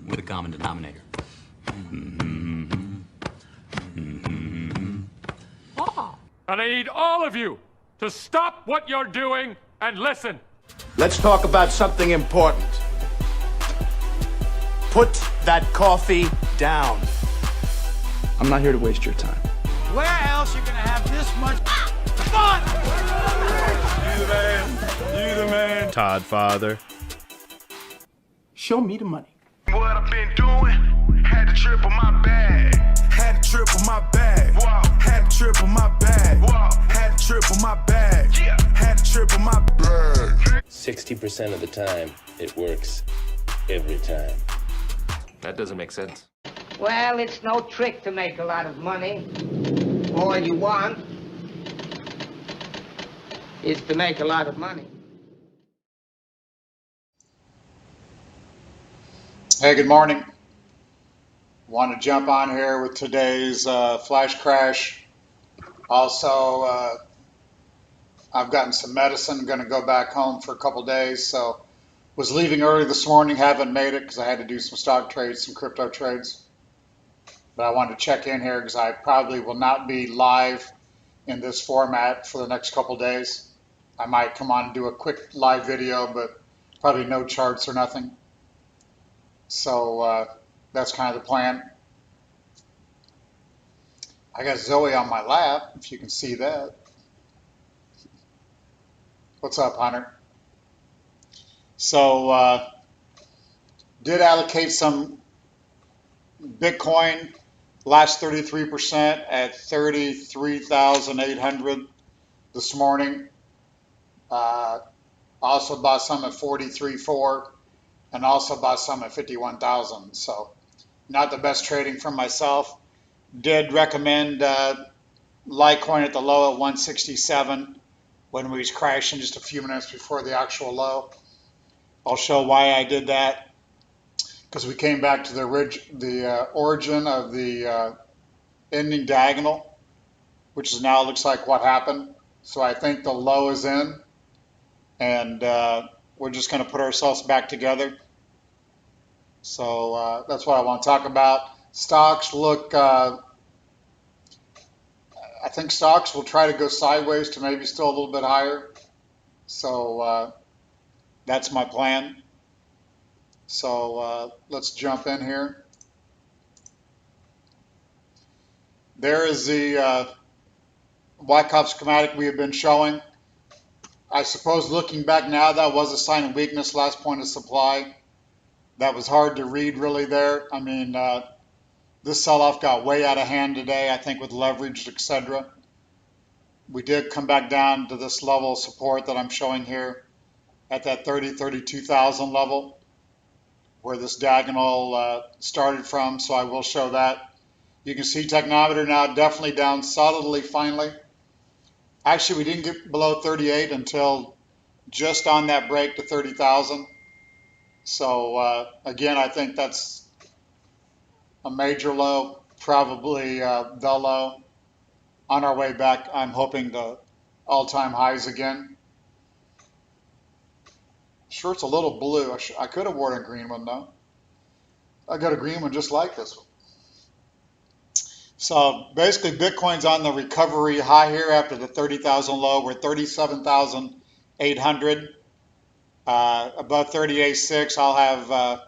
With a common denominator. And I need all of you to stop what you're doing and listen. Let's talk about something important. Put that coffee down. I'm not here to waste your time. Where else you gonna have this much fun? You the man. You the man. Todd Father. Show me the money. What I've been doing, had to triple my bag. Had to triple my bag. Wow. Had to triple my bag. Wow. Had to triple my bag. Yeah. Had to triple my bag. 60% of the time, it works every time. That doesn't make sense. Well, it's no trick to make a lot of money. All you want is to make a lot of money. Hey, good morning. Want to jump on here with today's flash crash. Also, I've gotten some medicine, going to go back home for a couple days. So was leaving early this morning, haven't made it because I had to do some stock trades, some crypto trades. But I wanted to check in here because I probably will not be live in this format for the next couple days. I might come on and do a quick live video, but probably no charts or nothing. So that's kind of the plan. I got Zoe on my lap, if you can see that. What's up, Hunter? So did allocate some Bitcoin, last 33% at 33,800 this morning. Also bought some at 43.4 and also bought some at 51,000. So not the best trading from myself. Did recommend Litecoin at the low at 167 when we was crashing just a few minutes before the actual low. I'll show why I did that, because we came back to the origin of the ending diagonal, which is now looks like what happened. So I think the low is in, and we're just going to put ourselves back together. So that's what I want to talk about. Stocks look, I think stocks will try to go sideways to maybe still a little bit higher. So that's my plan. So let's jump in here. There is the Wyckoff schematic we have been showing. I suppose looking back now, that was a sign of weakness, last point of supply. That was hard to read really there. I mean, this sell-off got way out of hand today, I think with leverage, etc. We did come back down to this level of support that I'm showing here at that 32,000 level where this diagonal started from, so I will show that. You can see technometer now definitely down solidly finally. Actually, we didn't get below 38 until just on that break to 30,000. So again, I think that's a major low, probably the low. On our way back, I'm hoping the all-time highs again. Shirt's a little blue. I could have worn a green one though. I got a green one just like this one. So basically Bitcoin's on the recovery high here after the 30,000 low. We're 37,800. Above 38.6, I'll have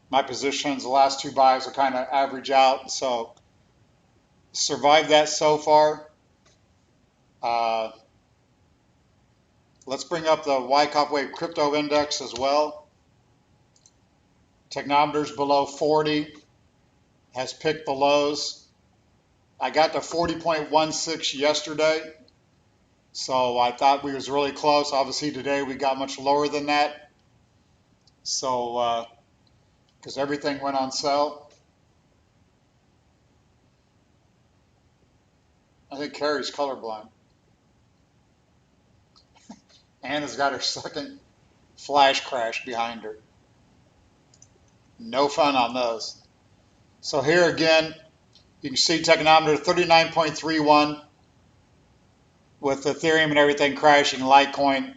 my positions. The last two buys will kind of average out. So survived that so far. Let's bring up the Wyckoff Wave Crypto Index as well. Technometer's below 40, has picked the lows. I got to 40.16 yesterday, so I thought we was really close. Obviously today we got much lower than that. So, because everything went on sale. I think Carrie's colorblind. Anna's got her second flash crash behind her. No fun on those. So here again, you can see technometer 39.31 with Ethereum and everything crashing, Litecoin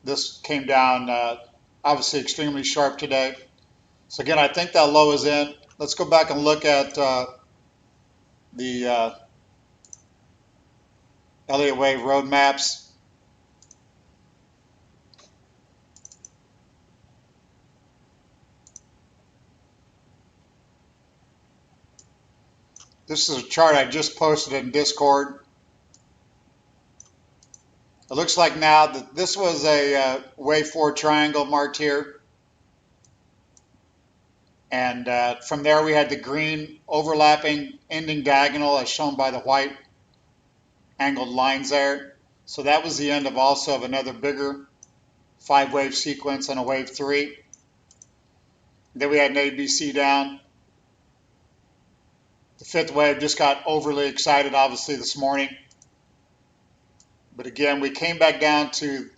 This came down obviously extremely sharp today. So again, I think that low is in. Let's go back and look at the Elliott Wave roadmaps. This is a chart I just posted in Discord. It looks like now that this was a wave 4 triangle marked here. And from there we had the green overlapping ending diagonal as shown by the white angled lines there. So that was the end of also of another bigger 5-wave sequence and a wave 3. Then we had an ABC down. The 5th wave just got overly excited obviously this morning. But again, we came back down to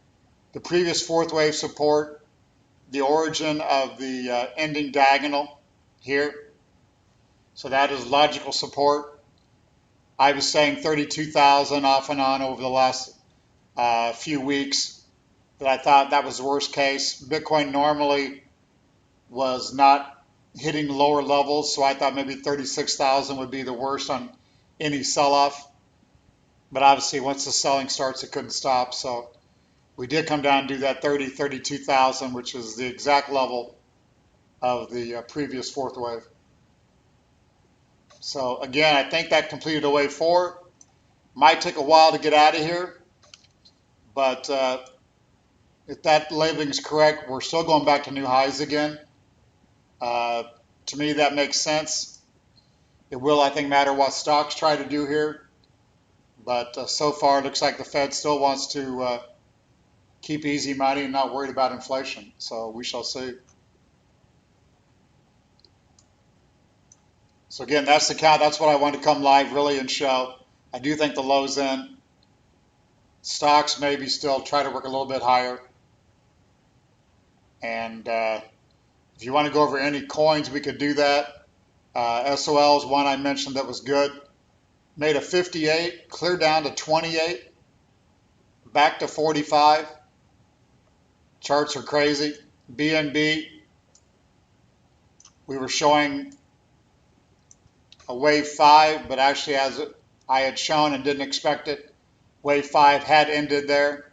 the previous 4th wave support, the origin of the ending diagonal here. So that is logical support. I was saying 32,000 off and on over the last few weeks, but I thought that was the worst case. Bitcoin normally was not hitting lower levels, so I thought maybe 36,000 would be the worst on any sell-off. But obviously once the selling starts, it couldn't stop. So we did come down and do that 32,000, which is the exact level of the previous 4th wave. So again, I think that completed a wave 4. Might take a while to get out of here, but if that labeling is correct, we're still going back to new highs again. To me, that makes sense. It will, I think, matter what stocks try to do here. But so far, it looks like the Fed still wants to keep easy money and not worried about inflation. So we shall see. So again, that's the count. That's what I wanted to come live really and show. I do think the low's in. Stocks maybe still try to work a little bit higher. And if you want to go over any coins, we could do that. SOL is one I mentioned that was good. Made a 58, cleared down to 28, back to 45. Charts are crazy. BNB, we were showing a wave 5, but actually as I had shown and didn't expect it, wave 5 had ended there.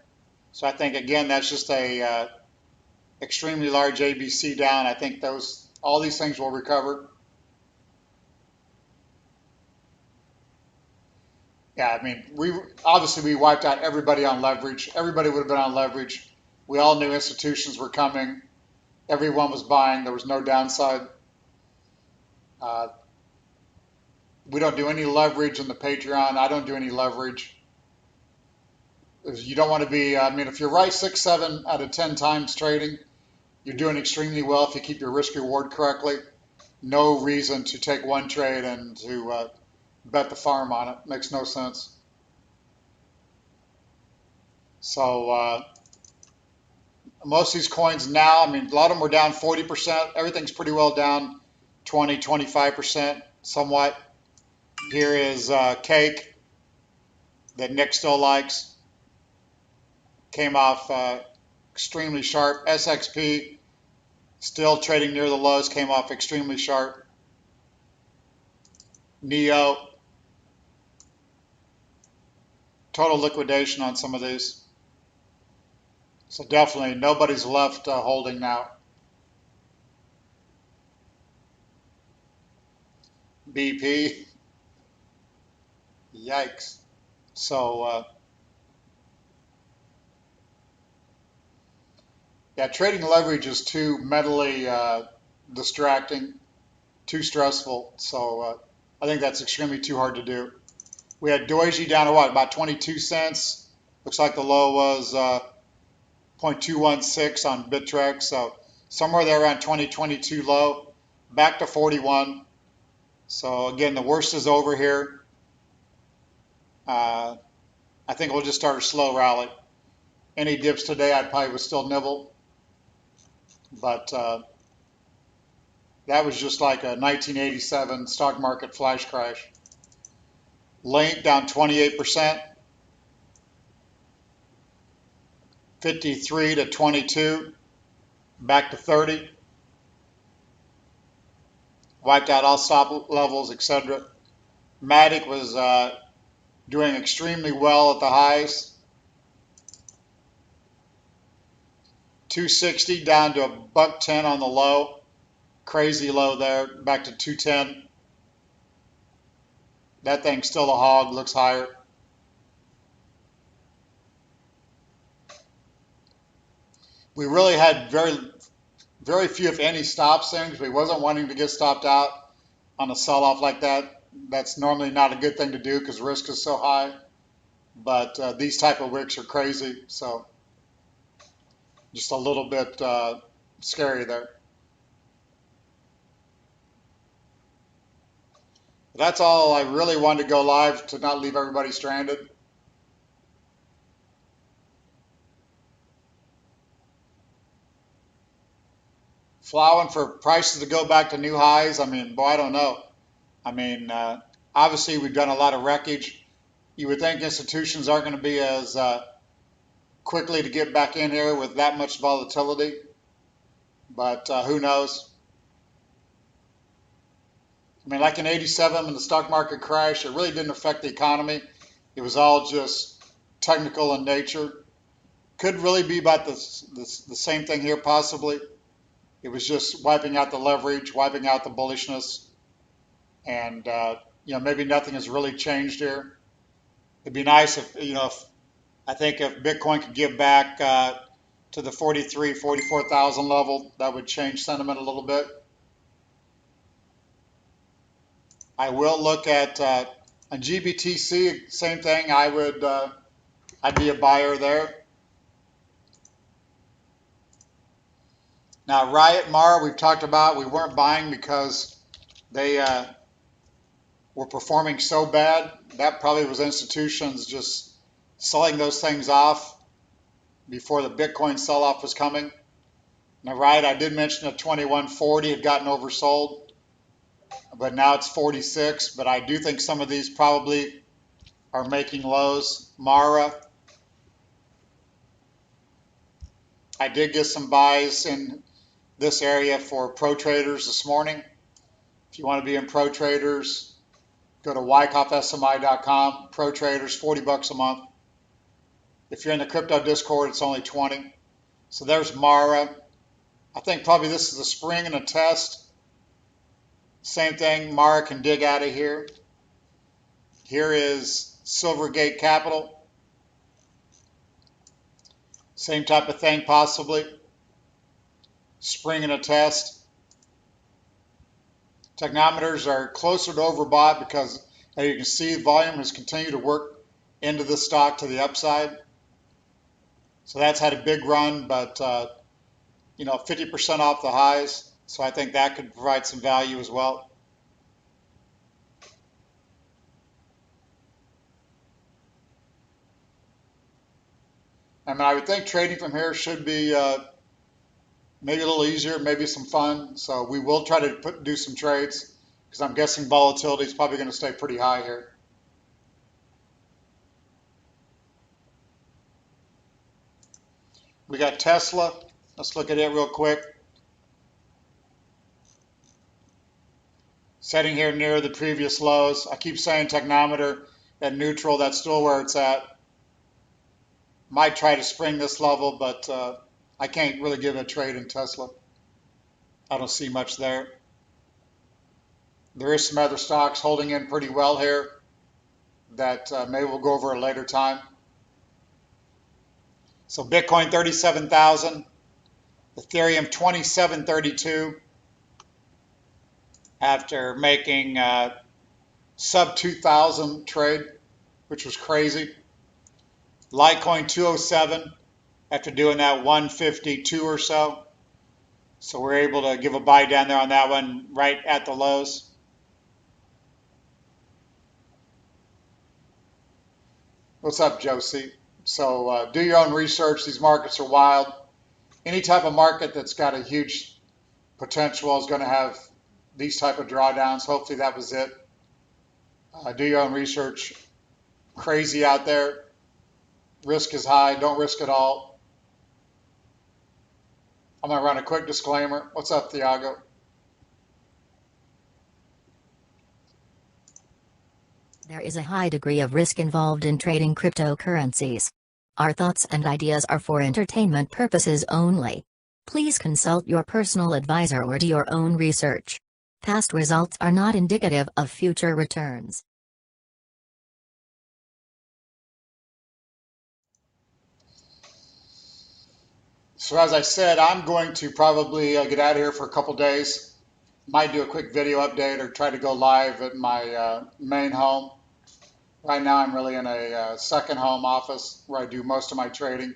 So I think again that's just a extremely large ABC down. I think all these things will recover. Yeah, I mean, we wiped out everybody on leverage. Everybody would have been on leverage. We all knew institutions were coming. Everyone was buying. There was no downside. We don't do any leverage in the Patreon. I don't do any leverage. You don't want to be, I mean, if you're right 6, 7 out of 10 times trading, you're doing extremely well if you keep your risk reward correctly. No reason to take one trade and to bet the farm on it. Makes no sense. So most of these coins now, I mean, a lot of them were down 40%. Everything's pretty well down 20, 25% somewhat. Here is Cake that Nick still likes. Came off extremely sharp. SXP still trading near the lows, came off extremely sharp. Neo, total liquidation on some of these. So definitely nobody's left holding now. BP, yikes. So yeah, trading leverage is too mentally distracting, too stressful. So I think that's extremely too hard to do. We had Doji down to what, about 22 cents. Looks like the low was 0.216 on Bittrex. So somewhere there around 2022 low, back to 41. So again, the worst is over here. I think we'll just start a slow rally. Any dips today, I probably would still nibble. But that was just like a 1987 stock market flash crash. Link down 28%. 53 to 22, back to 30. Wiped out all stop levels, etc. Matic was doing extremely well at the highs. 260 down to $1.10 on the low. Crazy low there, back to 210. That thing's still a hog, looks higher. We really had very few, if any, stops in because we wasn't wanting to get stopped out on a sell-off like that. That's normally not a good thing to do because risk is so high. But these type of wicks are crazy, so just a little bit scary there. That's all I really wanted to go live to not leave everybody stranded. Plowing for prices to go back to new highs. I mean, boy, I don't know. I mean, obviously we've done a lot of wreckage. You would think institutions aren't going to be as quickly to get back in here with that much volatility, but who knows? I mean, like in '87 when the stock market crashed, it really didn't affect the economy. It was all just technical in nature. Could really be about the same thing here, possibly. It was just wiping out the leverage, wiping out the bullishness, and you know, maybe nothing has really changed here. It'd be nice if, you know, I think if Bitcoin could get back to the 43, 44,000 level, that would change sentiment a little bit. I will look at on GBTC, same thing. I'd be a buyer there. Now, Riot Mara, we've talked about, we weren't buying because they were performing so bad. That probably was institutions just selling those things off before the Bitcoin sell-off was coming. Now, Riot, I did mention at 2140 had gotten oversold, but now it's 46. But I do think some of these probably are making lows. Mara, I did get some buys in this area for pro traders this morning. If you want to be in pro traders, go to wyckoffsmi.com. Pro traders, 40 bucks a month. If you're in the crypto Discord, it's only 20. So there's Mara. I think probably this is a spring and a test. Same thing, Mara can dig out of here. Here is Silvergate Capital. Same type of thing possibly. Spring and a test. Technometers are closer to overbought because, as you can see, volume has continued to work into the stock to the upside. So that's had a big run, but you know, 50% off the highs. So I think that could provide some value as well. I mean, I would think trading from here should be maybe a little easier, maybe some fun. So we will try to do some trades because I'm guessing volatility is probably going to stay pretty high here. We got Tesla. Let's look at it real quick. Setting here near the previous lows. I keep saying technometer at neutral. That's still where it's at. Might try to spring this level, but I can't really give a trade in Tesla. I don't see much there. There is some other stocks holding in pretty well here that maybe we'll go over at a later time. So Bitcoin 37,000, Ethereum 2732 after making sub 2,000 trade, which was crazy. Litecoin 207 after doing that 152 or so. So we're able to give a buy down there on that one right at the lows. What's up, Josie? So do your own research. These markets are wild. Any type of market that's got a huge potential is going to have these type of drawdowns. Hopefully that was it. Do your own research. Crazy out there. Risk is high. Don't risk it all. I'm going to run a quick disclaimer. What's up, Thiago? There is a high degree of risk involved in trading cryptocurrencies. Our thoughts and ideas are for entertainment purposes only. Please consult your personal advisor or do your own research. Past results are not indicative of future returns. So as I said, I'm going to probably get out of here for a couple days. Might do a quick video update or try to go live at my main home. Right now I'm really in a second home office where I do most of my trading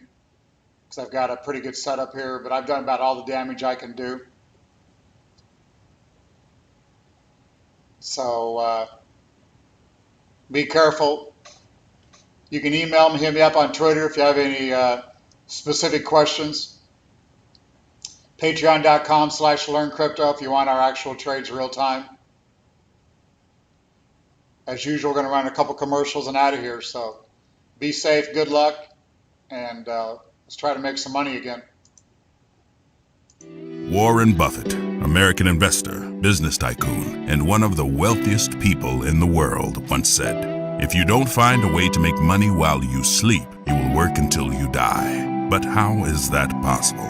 because I've got a pretty good setup here, but I've done about all the damage I can do. So be careful. You can email me, hit me up on Twitter if you have any specific questions. Patreon.com/learncrypto if you want our actual trades real time. As usual, we're going to run a couple commercials and out of here. So be safe, good luck, and let's try to make some money again. Warren Buffett, American investor, business tycoon, and one of the wealthiest people in the world, once said, "If you don't find a way to make money while you sleep, you will work until you die." But how is that possible?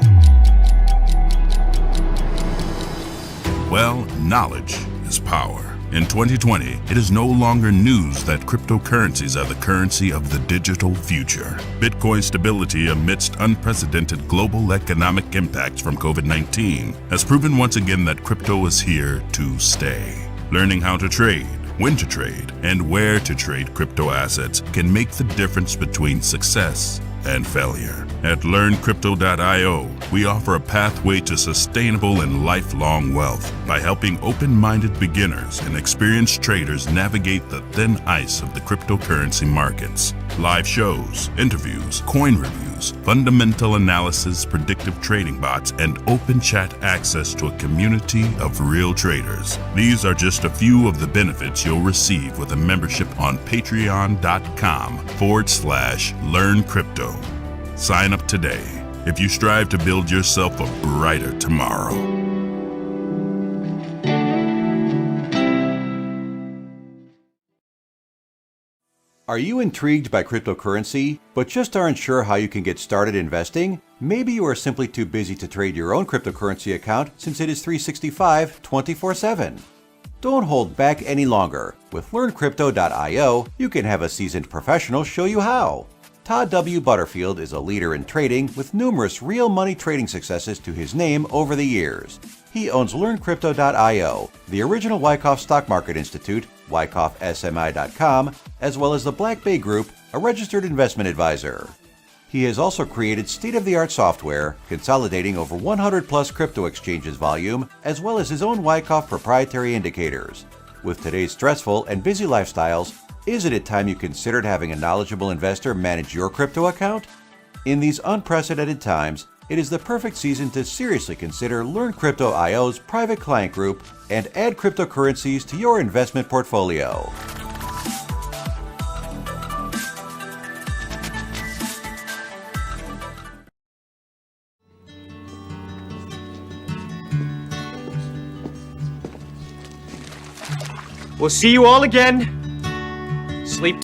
Well, knowledge is power. In 2020, it is no longer news that cryptocurrencies are the currency of the digital future. Bitcoin's stability amidst unprecedented global economic impacts from COVID-19 has proven once again that crypto is here to stay. Learning how to trade, when to trade, and where to trade crypto assets can make the difference between success and failure. At LearnCrypto.io, we offer a pathway to sustainable and lifelong wealth by helping open-minded beginners and experienced traders navigate the thin ice of the cryptocurrency markets. Live shows, interviews, coin reviews, fundamental analysis, predictive trading bots, and open chat access to a community of real traders. These are just a few of the benefits you'll receive with a membership on patreon.com/learncrypto. Sign up today if you strive to build yourself a brighter tomorrow. Are you intrigued by cryptocurrency, but just aren't sure how you can get started investing? Maybe you are simply too busy to trade your own cryptocurrency account since it is 365 24/7. Don't hold back any longer. With LearnCrypto.io, you can have a seasoned professional show you how. Todd W. Butterfield is a leader in trading with numerous real money trading successes to his name over the years. He owns LearnCrypto.io, the original Wyckoff Stock Market Institute, WyckoffSMI.com, as well as the Black Bay Group, a registered investment advisor. He has also created state-of-the-art software, consolidating over 100-plus crypto exchanges volume, as well as his own Wyckoff proprietary indicators. With today's stressful and busy lifestyles, isn't it time you considered having a knowledgeable investor manage your crypto account? In these unprecedented times, it is the perfect season to seriously consider LearnCrypto.io's private client group and add cryptocurrencies to your investment portfolio. We'll see you all again